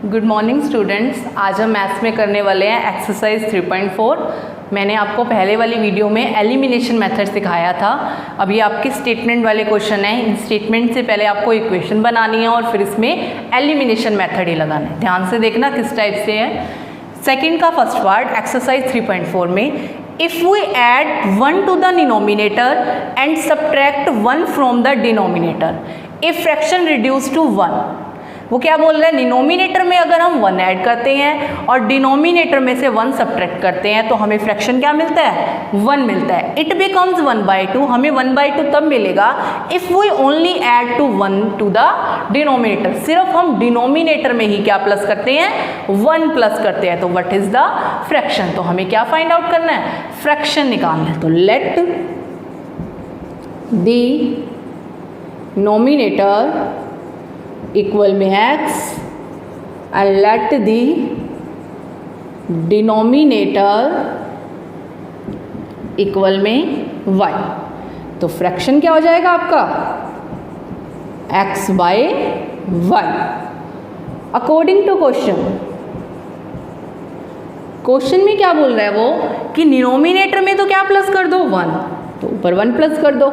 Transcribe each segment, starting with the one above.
Good morning students. आज हम maths में करने वाले हैं एक्सरसाइज 3.4। मैंने आपको पहले वाली वीडियो में एलिमिनेशन मेथड सिखाया था। अब ये आपके स्टेटमेंट वाले क्वेश्चन हैं। इन स्टेटमेंट से पहले आपको इक्वेशन बनानी है और फिर इसमें एलिमिनेशन मेथड ही लगाना है। ध्यान से देखना किस टाइप से है। सेकेंड का फर्स्ट पार्ट एक्सरसाइज 3.4 में if we add 1 to the denominator and subtract 1 from the denominator if fraction reduce to 1। वो क्या बोल रहे हैं, डिनोमिनेटर में अगर हम 1 ऐड करते हैं और डिनोमिनेटर में से 1 सब्ट्रैक्ट करते हैं तो हमें फ्रैक्शन क्या मिलता है, 1 मिलता है। It becomes 1/2। हमें 1/2 तब मिलेगा if we only add to 1 to the denominator. सिर्फ हम डिनोमिनेटर में ही क्या प्लस करते हैं, 1 प्लस करते हैं। तो व्हाट इज द फ्रैक्शन। तो हमें क्या फाइंड आउट करना है, फ्रैक्शन निकालना है। तो लेट द नोमिनेटर इक्वल में x and let the denominator equal में y। तो फ्रैक्शन क्या हो जाएगा आपका, x by y according to question. Question में क्या बोल रहा है वो कि डिनोमिनेटर में तो क्या प्लस कर दो, 1, तो ऊपर 1 प्लस कर दो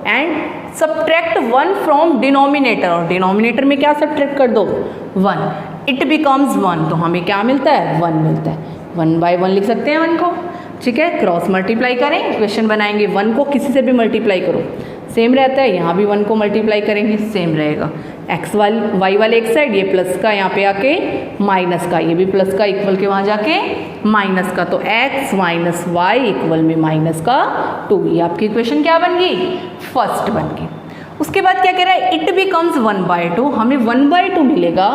एंड सब्ट्रैक्ट 1 फ्रॉम डिनोमिनेटर। और डिनोमिनेटर में क्या सब्ट्रैक्ट कर दो, 1। It becomes 1। तो हमें क्या मिलता है, 1 मिलता है। 1/1 लिख सकते हैं 1 को, ठीक है। क्रॉस मल्टीप्लाई करें, इक्वेशन बनाएंगे। 1 को किसी से भी मल्टीप्लाई करो सेम रहता है, यहाँ भी 1 को मल्टीप्लाई करेंगे सेम रहेगा। x वाई वाले एक साइड, ये प्लस का यहाँ पे आके माइनस का, ये भी प्लस का इक्वल के वहाँ जाके माइनस का। तो x माइनस वाई इक्वल में माइनस का 2। ये आपकी इक्वेशन क्या बन गई, फर्स्ट बन गई। उसके बाद क्या कह रहा है, इट बिकम्स 1/2। हमें 1/2 मिलेगा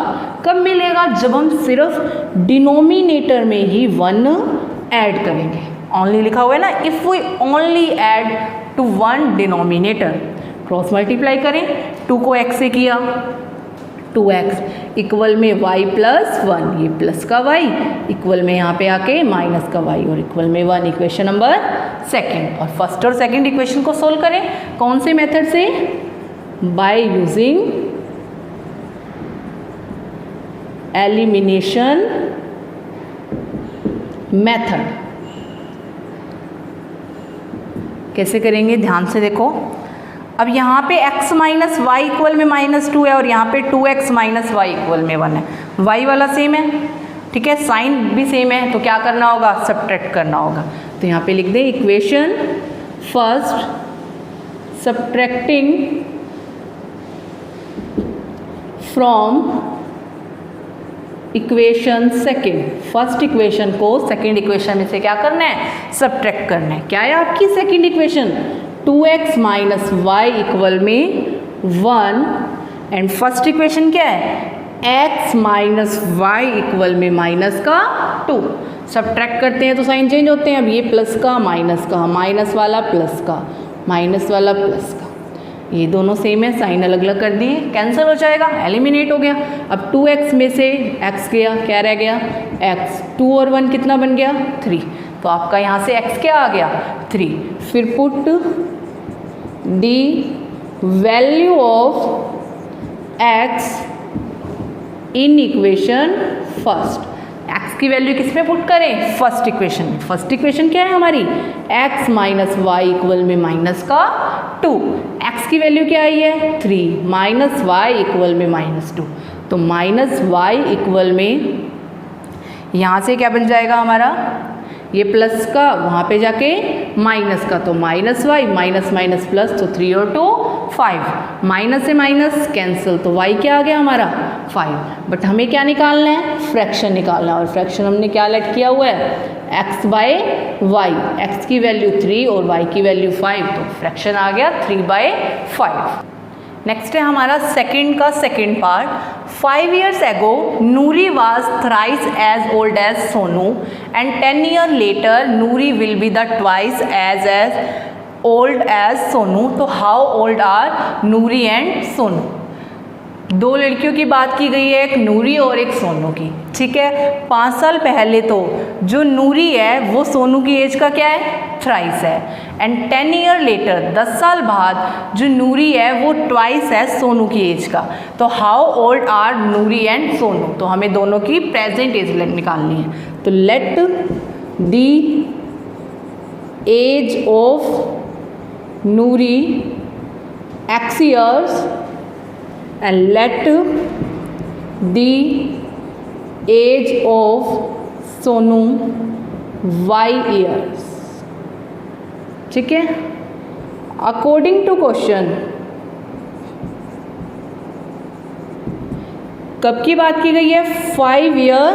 कब मिलेगा, जब हम सिर्फ डिनोमिनेटर में ही 1 ऐड करेंगे। ओनली लिखा हुआ है ना, if we only add to 1 denominator. Cross multiply करें, 2 को x से किया, 2x इक्वल में y प्लस 1, ये प्लस का y इक्वल में यहाँ पे आके माइनस का y और इक्वल में 1। Equation number second. और फर्स्ट और सेकेंड इक्वेशन को सोल्व करें कौन से मेथड से, बाय यूजिंग एलिमिनेशन मेथड। कैसे करेंगे, ध्यान से देखो। अब यहाँ पे x माइनस वाई इक्वल में -2 है और यहाँ पे 2x माइनस वाई इक्वल में 1 है। y वाला सेम है, ठीक है, साइन भी सेम है, तो क्या करना होगा, सब्ट्रैक्ट करना होगा। तो यहाँ पे लिख दें equation first subtracting from equation second. First equation को सेकेंड इक्वेशन में से क्या करना है, सब्ट्रैक्ट करना है। क्या है आपकी second equation, 2x minus Y equal में 1 एंड फर्स्ट इक्वेशन क्या है, x माइनस वाई इक्वल में माइनस का 2। सब्ट्रैक्ट करते हैं तो साइन चेंज होते हैं। अब ये प्लस का, माइनस वाला प्लस का, माइनस वाला प्लस का, ये दोनों सेम है, साइन अलग अलग कर दिए, कैंसिल हो जाएगा, एलिमिनेट हो गया। अब 2x में से x गया, क्या रह गया, x। 2 और 1 कितना बन गया, 3। तो आपका यहाँ से x क्या आ गया, 3। फिर put the value of x in equation first. x की वैल्यू किस में पुट करें, फर्स्ट इक्वेशन में। फर्स्ट इक्वेशन क्या है हमारी, x माइनस वाई इक्वल में माइनस का 2। x की वैल्यू क्या आई है, 3 माइनस वाई इक्वल में -2। तो माइनस वाई इक्वल में यहाँ से क्या बन जाएगा हमारा, ये प्लस का वहाँ पे जाके माइनस का, तो minus Y minus minus plus, तो 3 और 2 5, माइनस से माइनस कैंसिल, तो y क्या आ गया हमारा 5। बट हमें क्या निकालना है, फ्रैक्शन निकालना है। और फ्रैक्शन हमने क्या लेट किया हुआ है, x बाय वाई। x की वैल्यू 3 और y की वैल्यू 5, तो फ्रैक्शन आ गया 3/5। नेक्स्ट है हमारा सेकंड का second part. 5 years ago Noori was thrice as old as Sonu and 10 years later Noori will be the twice as old as Sonu. तो how old are Noori and Sonu? दो लड़कियों की बात की गई है, एक नूरी और एक सोनू की, ठीक है। 5 साल पहले तो जो नूरी है वो सोनू की एज का क्या है, थ्राइस है। एंड 10 ईयर लेटर, 10 साल बाद जो नूरी है वो ट्वाइस है सोनू की एज का। तो how old are Noori and Sonu, तो हमें दोनों की प्रेजेंट एज निकालनी है। तो let the age of Noori x years and let the age of Sonu y years। ठीक है, अकॉर्डिंग टू क्वेश्चन कब की बात की गई है? 5 ईयर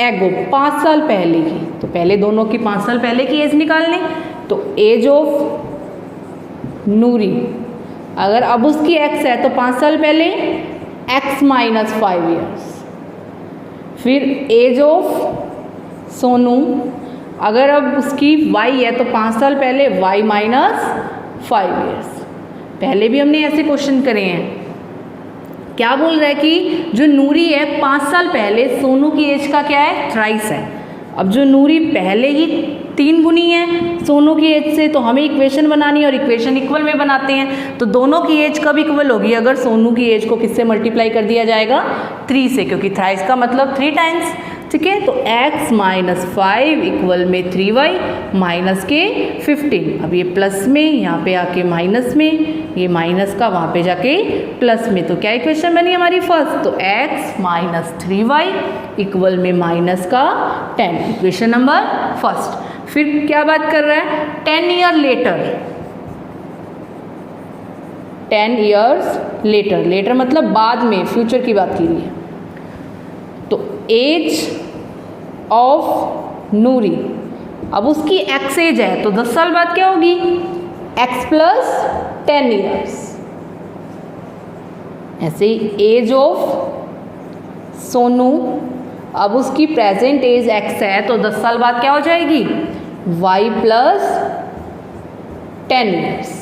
एगो, 5 साल पहले की। तो पहले दोनों की 5 साल पहले की एज निकालनी। तो एज ऑफ नूरी, अगर अब उसकी x है तो 5 साल पहले x माइनस 5 ईयर्स। फिर एज ऑफ सोनू, अगर अब उसकी y है तो 5 साल पहले y माइनस 5 ईयर्स। पहले भी हमने ऐसे क्वेश्चन करे हैं। क्या बोल रहा है कि जो नूरी है 5 साल पहले सोनू की एज का क्या है? थ्राइस है। अब जो नूरी पहले ही 3 गुनी है सोनू की एज से, तो हमें इक्वेशन बनानी है और इक्वेशन इक्वल में बनाते हैं। तो दोनों की एज कब इक्वल होगी? अगर सोनू की एज को किससे मल्टीप्लाई कर दिया जाएगा? 3 से, क्योंकि थ्राइस का मतलब 3 टाइम्स। ठीक है, तो x माइनस 5 इक्वल में 3y माइनस के 15। अब ये प्लस में, यहाँ पे आके माइनस में, ये माइनस का वहाँ पे जाके प्लस में। तो क्या इक्वेशन बनी हमारी फर्स्ट? तो x माइनस 3y इक्वल में माइनस का 10, इक्वेशन नंबर फर्स्ट। फिर क्या बात कर रहा है? 10 year later, 10 years later, later मतलब बाद में, फ्यूचर की बात की गई है। तो एज ऑफ नूरी, अब उसकी x एज है तो 10 साल बाद क्या होगी? x plus 10 years. ऐसे ही एज ऑफ सोनू, अब उसकी प्रेजेंट एज x है तो 10 साल बाद क्या हो जाएगी? y plus 10 years.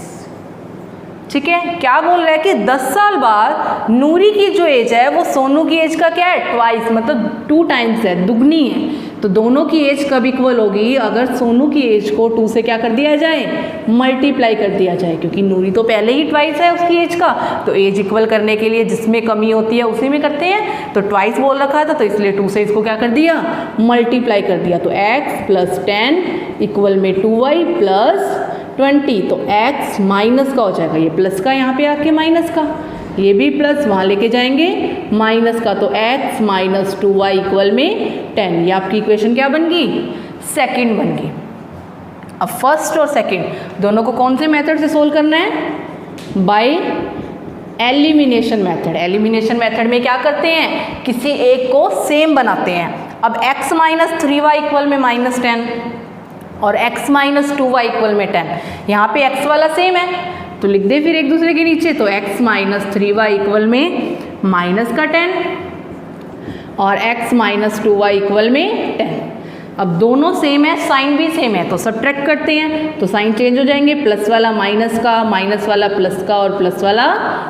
ठीक है, क्या बोल रहा है कि 10 साल बाद नूरी की जो एज है वो सोनू की एज का क्या है? ट्वाइस, मतलब 2 टाइम्स है, दुगनी है। तो दोनों की एज कब इक्वल होगी? अगर सोनू की एज को 2 से क्या कर दिया जाए? मल्टीप्लाई कर दिया जाए, क्योंकि नूरी तो पहले ही ट्वाइस है उसकी एज का। तो एज इक्वल करने के लिए जिसमें कमी होती है उसी में करते हैं। तो ट्वाइस बोल रखा था, तो इसलिए 2 से इसको क्या कर दिया? मल्टीप्लाई कर दिया। तो x प्लस 10 इक्वल में 2y प्लस 20। तो x माइनस का हो जाएगा, ये प्लस का यहाँ पे आके माइनस का, ये भी प्लस वहाँ लेके जाएंगे माइनस का। तो x माइनस 2y इक्वल में 10। ये आपकी इक्वेशन क्या बन गई? सेकंड बन गई। अब फर्स्ट और सेकंड दोनों को कौन से मेथड से सोल्व करना है? By elimination method. Elimination method में क्या करते हैं? किसी एक को सेम बनाते हैं। अब x माइनस 3y इक्वल में माइनस 10 और x माइनस 2y इक्वल में 10। यहाँ पे x वाला सेम है तो लिख दे फिर एक दूसरे के नीचे। तो x माइनस 3y इक्वल में माइनस का 10 और x माइनस 2y इक्वल में 10। अब दोनों सेम है, साइन भी सेम है, तो सब्ट्रैक्ट करते हैं तो साइन चेंज हो जाएंगे। प्लस वाला माइनस का, माइनस वाला प्लस का और प्लस वाला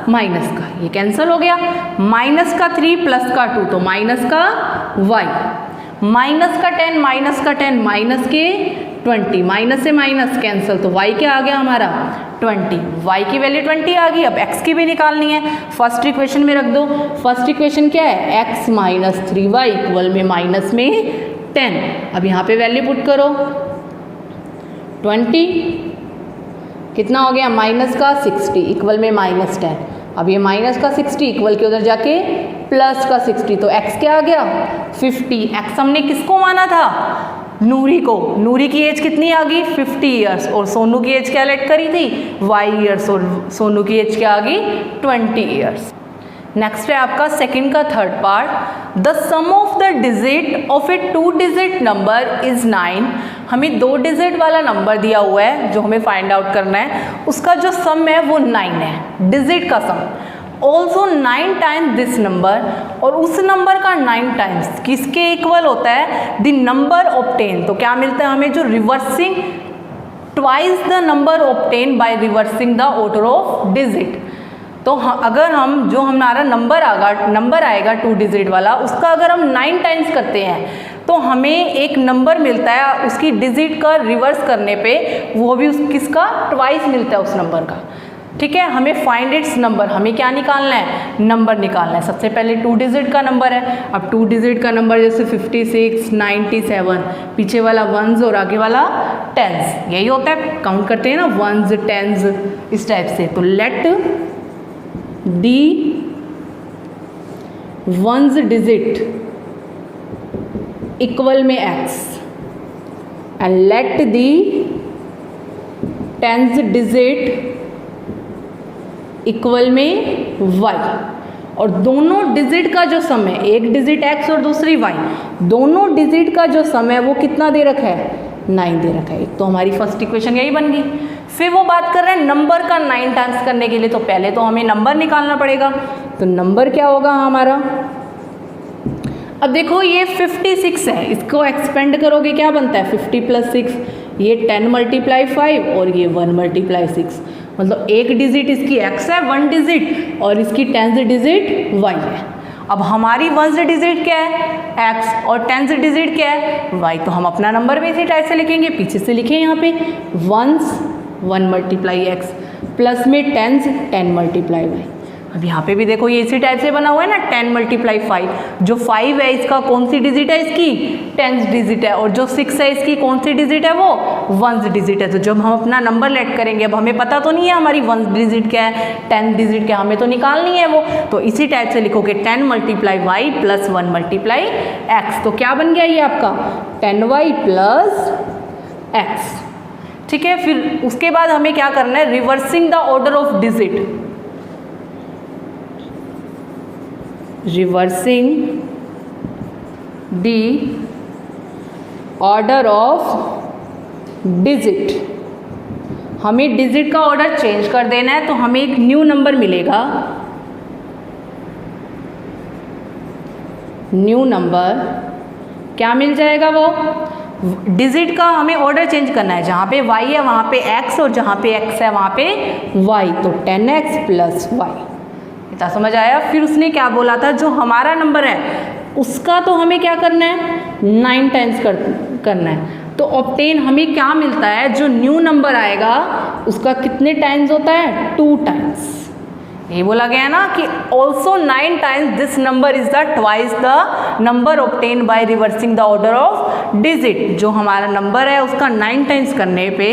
माइनस का, ये कैंसिल हो गया। माइनस का 3 प्लस का 2 तो माइनस का y, माइनस का 10 माइनस का 10 माइनस के 20, माइनस से माइनस कैंसिल, तो y क्या आ गया हमारा? 20। y की वैल्यू 20 आ गई। अब x की भी निकालनी है, फर्स्ट इक्वेशन में रख दो। फर्स्ट इक्वेशन क्या है? x माइनस 3y इक्वल में माइनस में 10। अब यहाँ पे वैल्यू पुट करो, 20 कितना हो गया? माइनस का 60 इक्वल में माइनस 10। अब ये माइनस का 60 इक्वल के उधर जाके प्लस का 60, तो x क्या आ गया? 50। x हमने किसको माना था? नूरी को। नूरी की एज कितनी आ गई? 50 ईयर्स। और सोनू की एज क्या लेट करी थी? y years. और सोनू की एज क्या आ गई? 20 ईयर्स। नेक्स्ट है आपका सेकंड का third part. The sum of the digit of a 2 digit number is 9। हमें 2 डिजिट वाला नंबर दिया हुआ है जो हमें फाइंड आउट करना है, उसका जो सम है वो 9 है, डिजिट का सम। ऑल्सो 9 टाइम्स दिस नंबर, और उस नंबर का 9 टाइम्स किसके इक्वल होता है? The number obtain. तो क्या मिलता है हमें? जो reversing twice the number obtain by reversing the order of digit. तो अगर हम जो हमारा नंबर आएगा 2 डिजिट वाला, उसका अगर हम 9 टाइम्स करते हैं तो हमें एक नंबर मिलता है, उसकी डिजिट का रिवर्स करने पे वो भी किसका ट्वाइस मिलता है उस नंबर का। ठीक है, हमें फाइंड इट्स नंबर, हमें क्या निकालना है, नंबर निकालना है। सबसे पहले 2 डिजिट का नंबर है। अब 2 डिजिट का नंबर जैसे 56, 97, पीछे वाला वंस और आगे वाला टेंस, यही होता है, काउंट करते हैं ना वंस टेंस इस टाइप से। तो let the ones digit equal में x and let the tens digit equal में y, और दोनों डिजिट का जो सम है, एक डिजिट x और दूसरी y, दोनों डिजिट का जो सम है वो कितना दे रखा है, 9 दे रखा है। तो हमारी फर्स्ट इक्वेशन यही बन गई। फिर वो बात कर रहे हैं नंबर का 9 टाइम्स करने के लिए, तो पहले तो हमें नंबर निकालना पड़ेगा। तो नंबर क्या होगा हमारा, अब देखो ये 56 है, इसको एक्सपेंड करोगे क्या बनता है 50 + 6, ये 10 × 5 और ये 1 × 6, मतलब एक डिजिट इसकी x है 1 डिजिट और इसकी 10th डिजिट y है। अब हमारी 1st डिजिट क्या है x और 10th डिजिट क्या है y, तो हम अपना नंबर भी इसी टाइप से लिखेंगे, पीछे से लिखें यहाँ पे 1 × x प्लस में 10th 10 × y। अब यहाँ पे भी देखो ये इसी टाइप से बना हुआ है ना 10 × 5, जो 5 है इसका कौन सी डिजिट है, इसकी 10th डिजिट है, और जो 6 है इसकी कौन सी डिजिट है, वो 1st डिजिट है। तो जब हम अपना नंबर लेट करेंगे, अब हमें पता तो नहीं है हमारी 1st डिजिट क्या है 10th डिजिट क्या, हमें तो निकालनी है वो, तो इसी टाइप से लिखोगे 10 × y प्लस 1 × x। तो क्या बन गया ये आपका 10y प्लस x। ठीक है, फिर उसके बाद हमें क्या करना है, reversing the order of digit, reversing the order of digit, हमें डिजिट का ऑर्डर चेंज कर देना है। तो हमें एक न्यू नंबर मिलेगा, न्यू नंबर क्या मिल जाएगा, वो डिजिट का हमें ऑर्डर चेंज करना है, जहाँ पे y है वहाँ पे x और जहाँ पे x है वहाँ पे y, तो 10x + y। इतना समझ आया। फिर उसने क्या बोला था, जो हमारा नंबर है उसका तो हमें क्या करना है 9 टाइम्स करना है। तो ऑब्टेन हमें क्या मिलता है, जो न्यू नंबर आएगा उसका कितने टाइम्स होता है 2 टाइम्स। ये बोला गया ना कि also 9 times this number is the twice the number obtain by reversing the order of digit. जो हमारा नंबर है उसका 9 टाइम्स करने पे,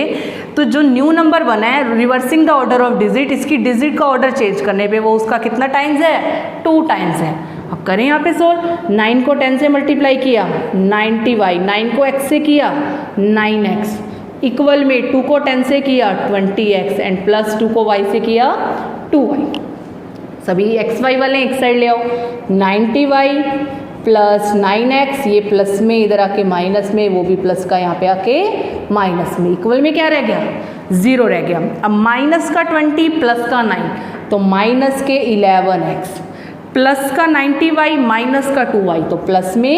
तो जो न्यू नंबर बना है reversing the order of digit, इसकी डिजिट का ऑर्डर चेंज करने पे वो उसका कितना टाइम्स है 2 टाइम्स है। अब करें यहाँ पे सोल्व, 9 को 10 से मल्टीप्लाई किया 90y, 9 को x से किया 9x, इक्वल में 2 को 10 से किया 20x एंड प्लस 2 को y से किया 2y। सभी x y वाले एक साइड ले आओ, 90y प्लस 9x, ये प्लस में इधर आके माइनस में, वो भी प्लस का यहाँ पे आके माइनस में, इक्वल में क्या रह गया 0 रह गया। अब माइनस का 20 प्लस का 9, तो माइनस के 11x प्लस का 90y माइनस का 2y, तो प्लस में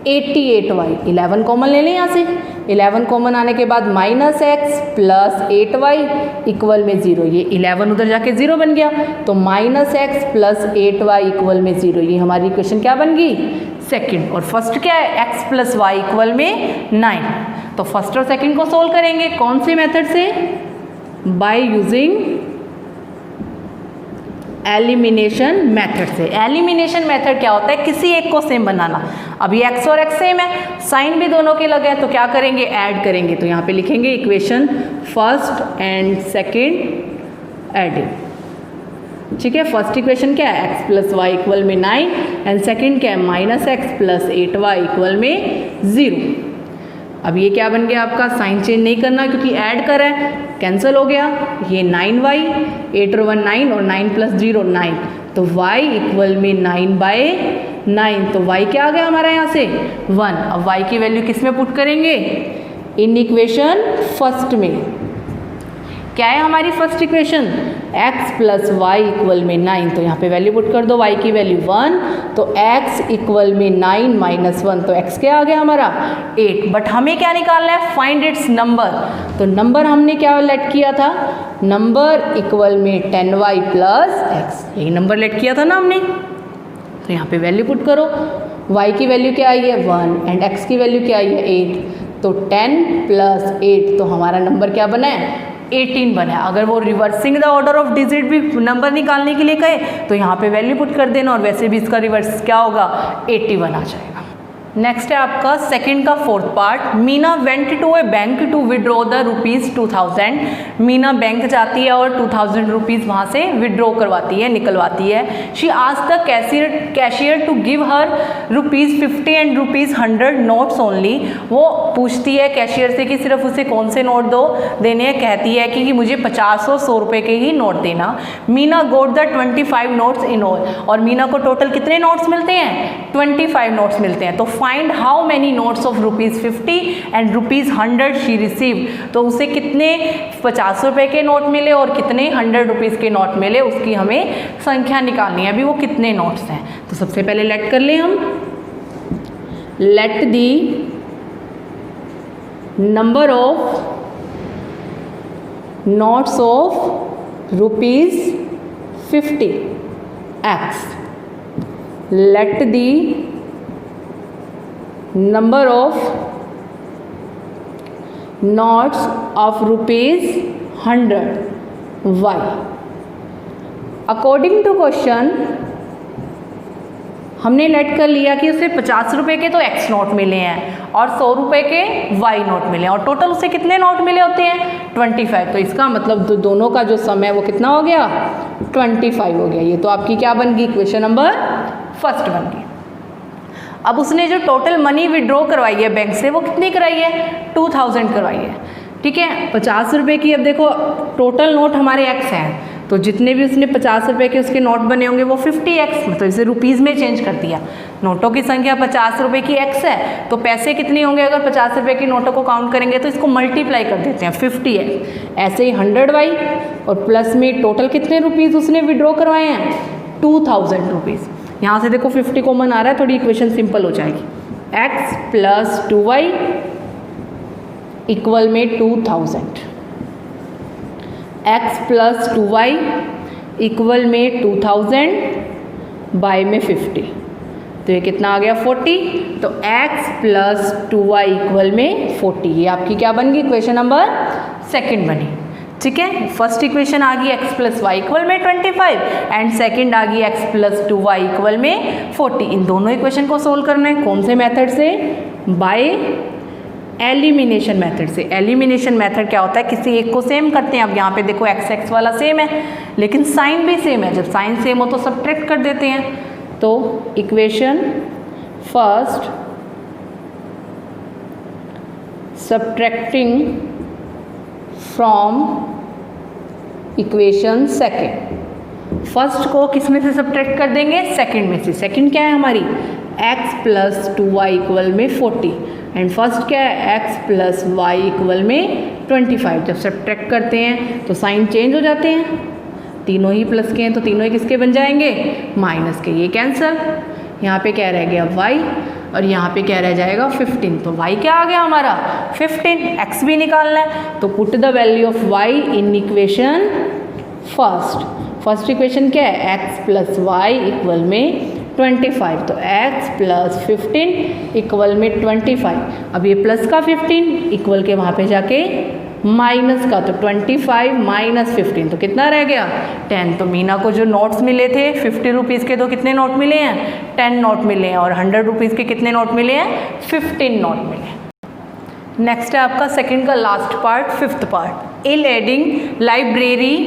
88y। 11 कॉमन ले लें यहाँ से, 11 कॉमन आने के बाद minus x plus 8y equal में 0, ये 11 उधर जाके 0 बन गया, तो minus x plus 8y equal में 0। ये हमारी इक्वेशन क्या बन गई सेकंड। और फर्स्ट क्या है x प्लस y इक्वल में 9। तो फर्स्ट और सेकंड को सोल्व करेंगे कौन से मेथड से, बाय यूजिंग एलिमिनेशन मेथड से। एलिमिनेशन मेथड क्या होता है, किसी एक को सेम बनाना। अभी x और x सेम है, साइन भी दोनों के लगे हैं, तो क्या करेंगे ऐड करेंगे। तो यहाँ पे लिखेंगे equation first and second adding. ठीक है, फर्स्ट इक्वेशन क्या है x प्लस y इक्वल में 9 एंड सेकंड क्या है minus x plus 8y equal में 0। अब ये क्या बन गया आपका, साइन चेंज नहीं करना क्योंकि ऐड कर रहा है, कैंसिल हो गया, ये 9y 8 और 1 9 और 9 प्लस 0 9, तो y इक्वल में 9/9, तो y क्या आ गया हमारा यहाँ से 1। अब y की वैल्यू किस में पुट करेंगे, इन इक्वेशन फर्स्ट में। क्या है हमारी first equation, x plus Y equal में 9, तो यहाँ पे वैल्यू पुट कर दो, y की वैल्यू 1, तो x इक्वल में 9 माइनस 1, तो x क्या आ गया हमारा 8। बट हमें क्या निकालना है, फाइंड इट्स नंबर। तो नंबर हमने क्या लेट किया था, नंबर इक्वल में 10y प्लस x, यही नंबर लेट किया था ना हमने। तो यहाँ पे वैल्यू पुट करो, y की वैल्यू क्या आई है 1 एंड x की वैल्यू क्या आई है 8, तो 10 प्लस 8, तो हमारा नंबर क्या बना है 18 बना है। अगर वो reversing the order of digit भी नंबर निकालने के लिए कहे तो यहाँ पे वैल्यू पुट कर देना, और वैसे भी इसका रिवर्स क्या होगा 81 आ जाएगा। नेक्स्ट है आपका सेकंड का fourth part, Meena went to a bank to withdraw the ₹2000। Meena bank जाती है और 2000 रुपीज़ वहाँ से विड्रॉ करवाती है, निकलवाती है। She asked the cashier to give her ₹50 and ₹100 notes only. वो पूछती है कैशियर से कि सिर्फ उसे कौन से नोट देने हैं, कहती है कि मुझे 50 और 100 रुपये के ही नोट देना। मीना गोट द 25 नोट्स इन ऑल, और मीना को टोटल कितने नोट्स मिलते हैं 25 नोट्स मिलते हैं। तो find how many notes of ₹50 and ₹100 she receive, तो उसे कितने 50 रुपये के नोट मिले और कितने 100 रुपीज़ के नोट मिले, उसकी हमें संख्या निकालनी है। अभी वो कितने नोट्स हैं, तो सबसे पहले लेट कर लें हम, let the number of notes of ₹50 x, let the number of notes of ₹100 y। According to question हमने लेट कर लिया कि उसे 50 रुपये के तो x नोट मिले हैं और 100 रुपये के y नोट मिले हैं, और टोटल उसे कितने नोट मिले होते हैं 25। तो इसका मतलब दोनों का जो सम है वो कितना हो गया 25 हो गया। ये तो आपकी क्या बन गई, इक्वेशन नंबर फर्स्ट बन गई। अब उसने जो टोटल मनी विड्रॉ करवाई है बैंक से वो कितनी कराई है 2000 करवाई है, ठीक है। 50 रुपये की, अब देखो टोटल नोट हमारे x हैं, तो जितने भी उसने 50 रुपये के उसके नोट बने होंगे वो 50x, मतलब इसे रुपीज़ में चेंज कर दिया। नोटों की संख्या 50 रुपये की x है, तो पैसे कितने होंगे, अगर 50 रुपये की नोटों को काउंट करेंगे तो इसको मल्टीप्लाई कर देते हैं 50x। ऐसे ही 100y और प्लस में टोटल कितने रुपीज़ उसने विड्रॉ करवाए हैं 2000 रुपीज़। यहाँ से देखो 50 कॉमन आ रहा है, थोड़ी इक्वेशन सिंपल हो जाएगी। x प्लस 2y इक्वल में 2000, x प्लस 2y इक्वल में 2000 बाय में 50, तो ये कितना आ गया 40। तो x प्लस 2y इक्वल में 40, ये आपकी क्या बन गई इक्वेशन नंबर सेकंड बनी, ठीक है। फर्स्ट इक्वेशन आ गई x प्लस वाई इक्वल में 25 एंड सेकंड आ गई x प्लस 2y इक्वल में 40। इन दोनों इक्वेशन को सोल्व करना है कौन से मेथड से, बाय एलिमिनेशन मेथड से। एलिमिनेशन मेथड क्या होता है, किसी एक को सेम करते हैं। अब यहाँ पे देखो x वाला सेम है लेकिन साइन भी सेम है, जब साइन सेम हो तो सब्ट्रैक्ट कर देते हैं। तो equation first subtracting from equation second, first को किस में से सब्ट्रैक्ट कर देंगे सेकंड में से। सेकंड क्या है हमारी x प्लस 2y इक्वल में 40 एंड फर्स्ट क्या है x प्लस वाई इक्वल में 25। जब सब्ट्रैक्ट करते हैं तो साइन चेंज हो जाते हैं, तीनों ही प्लस के हैं तो तीनों ही किसके बन जाएंगे माइनस के, ये कैंसिल। यहाँ पे क्या रह गया y और यहाँ पे क्या रह जाएगा 15। तो y क्या आ गया हमारा 15, x भी निकालना है तो put the value of y in equation first. First equation क्या है x प्लस वाई इक्वल में 25, तो x प्लस 15 इक्वल में 25। अब ये प्लस का 15 इक्वल के वहाँ पे जाके माइनस का, तो 25 माइनस 15 तो कितना रह गया 10। तो मीना को जो नोट्स मिले थे 50 रुपीज़ के तो कितने नोट मिले हैं 10 नोट मिले हैं, और 100 रुपीज़ के कितने नोट मिले हैं 15 नोट मिले हैं। नेक्स्ट है आपका सेकंड का last part, fifth part. A lending library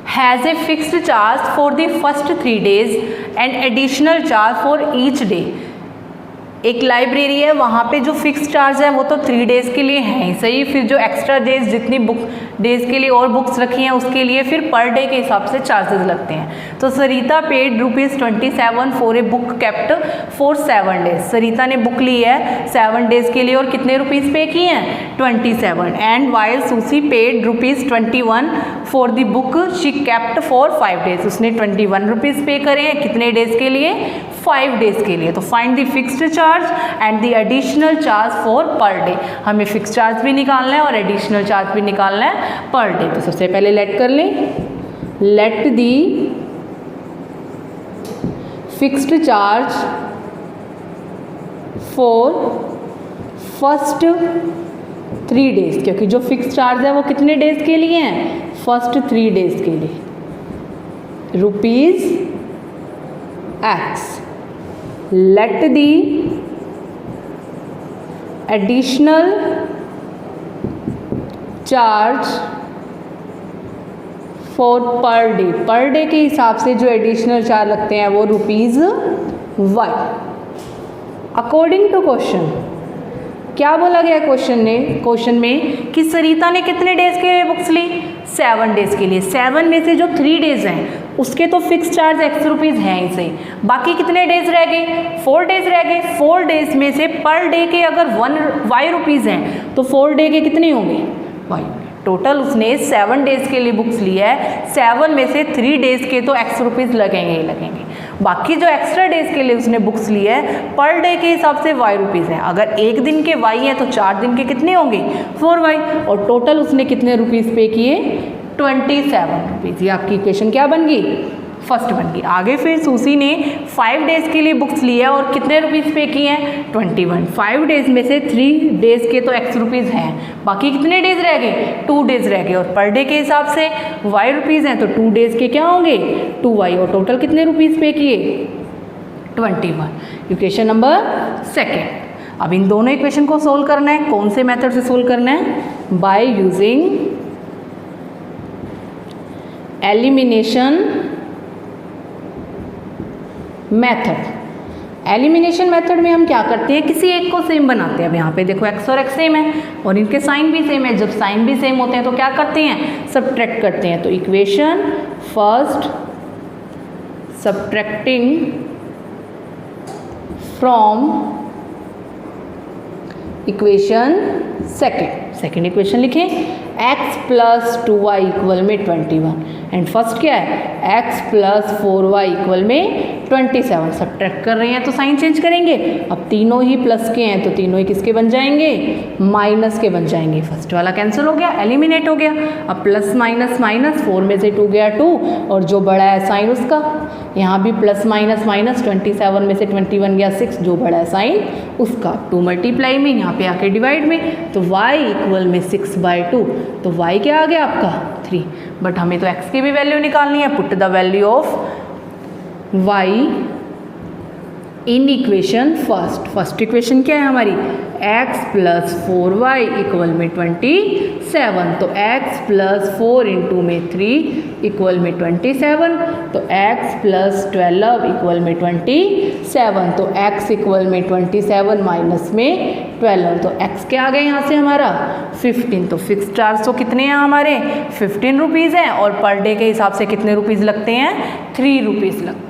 has a fixed charge for the first 3 days and additional charge for each day. एक लाइब्रेरी है, वहाँ पे जो फिक्स चार्ज है वो तो 3 डेज़ के लिए है ही सही, फिर जो एक्स्ट्रा डेज जितनी बुक डेज़ के लिए और बुक्स रखी हैं उसके लिए फिर पर डे के हिसाब से चार्जेस लगते हैं। तो Sarita paid ₹27 for a book kept for 7 days. Sarita ने बुक ली है 7 डेज़ के लिए और कितने रुपीज़ पे किए हैं? 27। एंड वाइल सुसी paid ₹21 for the book she kept for 5 days. उसने 21 रुपीज़ पे करे हैं कितने डेज़ के लिए? 5 डेज़ के लिए। तो find the fixed charge and the additional charge for per day. हमें फिक्स चार्ज भी निकालना है और एडिशनल चार्ज भी निकालना है पर डे। तो सबसे पहले लेट कर लें, let the fixed charge for first 3 days, क्योंकि जो फिक्स चार्ज है वो कितने डेज के लिए हैं? फर्स्ट 3 डेज के लिए, ₹X। Let the additional charge for per day. Per day के हिसाब से जो एडिशनल चार्ज लगते हैं वो ₹Y। अकॉर्डिंग टू क्वेश्चन क्या बोला गया क्वेश्चन में कि सरिता ने कितने डेज के लिए बुक्स ली? 7 डेज के लिए। 7 में से जो 3 डेज हैं उसके तो फिक्स चार्ज ₹X हैं ही सही, बाकी कितने डेज रह गए? 4 डेज रह गए। 4 डेज में से पर डे के अगर ₹Y हैं तो 4 डे के कितने होंगे? Y। टोटल उसने 7 डेज के लिए बुक्स लिया है, 7 में से 3 डेज के तो ₹X लगेंगे ही लगेंगे, बाकी जो एक्स्ट्रा डेज के लिए उसने बुक्स ली है पर डे के हिसाब से ₹Y है। अगर एक दिन के Y हैं तो 4 दिन के कितने होंगे? 4Y। और टोटल उसने कितने रुपीज़ पे किए? ₹27। ये आपकी इक्वेशन क्या बन गई? फर्स्ट बन गई। आगे फिर सुसी ने 5 डेज़ के लिए बुक्स लिया और कितने रुपीज़ पे किए हैं? 21। 5 डेज़ में से 3 डेज़ के तो ₹X हैं, बाकी कितने डेज़ रह गए? 2 डेज़ रह गए। और पर डे के हिसाब से Y हैं तो 2 डेज़ के क्या होंगे? 2Y। और टोटल कितने रुपीज़ पे किए? 21। Equation number 2। अब इन दोनों इक्वेशन को सोल्व करना है। कौन से मेथड से सोल्व करना है? By using elimination method. Elimination method में हम क्या करते हैं? किसी एक को सेम बनाते हैं। अब यहाँ पे देखो X और X सेम है और इनके साइन भी सेम है। जब साइन भी सेम होते हैं तो क्या करते हैं? सब्ट्रैक्ट करते हैं। तो equation first subtracting from equation second equation लिखें x + 2y = 21 एंड फर्स्ट क्या है? x + 4y = 27। सब्ट्रैक्ट कर रहे हैं तो साइन चेंज करेंगे। अब तीनों ही प्लस के हैं तो तीनों ही किसके बन जाएंगे? माइनस के बन जाएंगे। फर्स्ट वाला कैंसिल हो गया, एलिमिनेट हो गया। अब प्लस माइनस माइनस, 4 में से 2 गया 2 और जो बड़ा है साइन उसका, यहाँ भी प्लस माइनस माइनस, 27 में से 21 गया 6, जो बड़ा है साइन उसका। 2 मल्टीप्लाई में, यहाँ पे आके डिवाइड में, तो y = 6/2। तो y क्या आ गया आपका? 3। बट हमें तो x की भी वैल्यू निकालनी है। Put the value of y in equation first equation क्या है हमारी? x + 4y = 27। तो x + 4 × में 3 = 27। तो x + 12 = 27। तो x = 27 माइनस में 12। तो x क्या आ गया यहाँ से हमारा? 15। तो फिक्स चार्ज तो कितने हैं हमारे? ₹15 हैं और पर डे के हिसाब से कितने रुपीज़ लगते हैं? ₹3 लगते हैं।